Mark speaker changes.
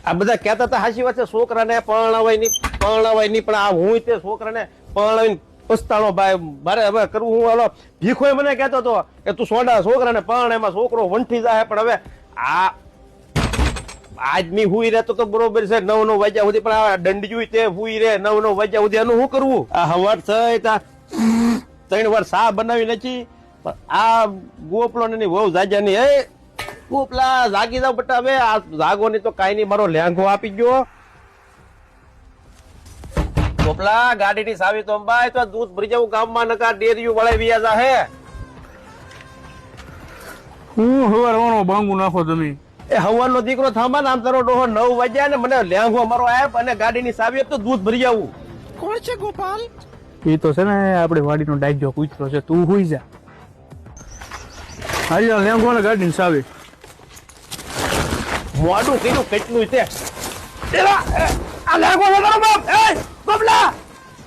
Speaker 1: આ બધા કહેતા હતા હાચી વાત છે, છોકરાને પરણાવાય નહીં પણ આ હું તે છોકરાને પરણાવીને પસ્તાણો ભાઈ મારે હવે કરવું. હું હાલો ભીખોય મને કહેતો હતો કે તું સોડા છોકરાને પરણાયમાં છોકરો વંઠી જાય, પણ હવે આ આદમી હુઈ રહેતો તો બરોબર છે 9 વાગ્યા સુધી, પણ આ દંડિયું તે હુઈ રહે 9 વાગ્યા સુધી, એનું શું કરવું? આ હવાર થઈ 3 વાર સા બનાવી નથી, પણ આ ગોપલો ની બહુ જાજાની. એ ગોપલા જાગી જાવ બટા, હવે આ જાગો ની તો કાઈ નહીં, મારો લેંઘો આપી ગયો. ગોપલા ગાડીની સાવી તો અંબાય તો દૂધ ભરી જવું ગામમાં, નકા ડેરીયું વળે વ્યાજા હે.
Speaker 2: હું હવારવાનો બાંગુ નાખો તમે.
Speaker 1: એ હવાનો દીકરો થાંભા ને, આમ તારો ડોહો 9 વાગ્યા ને મને લેંઘો મારો આપ અને ગાડીની સાવી તો દૂધ ભરી આવું.
Speaker 3: કોણ છે ગોપાલ?
Speaker 2: એ તો છે ને આપણે વાડીનો ડાયજો કૂતરો છે, તું હોઈ જા. હાલ લેંગો ને ગાડી સાવે
Speaker 1: મોડું કર્યું કેટલું છે. આ લેંઘો છે તારો બાપ. એ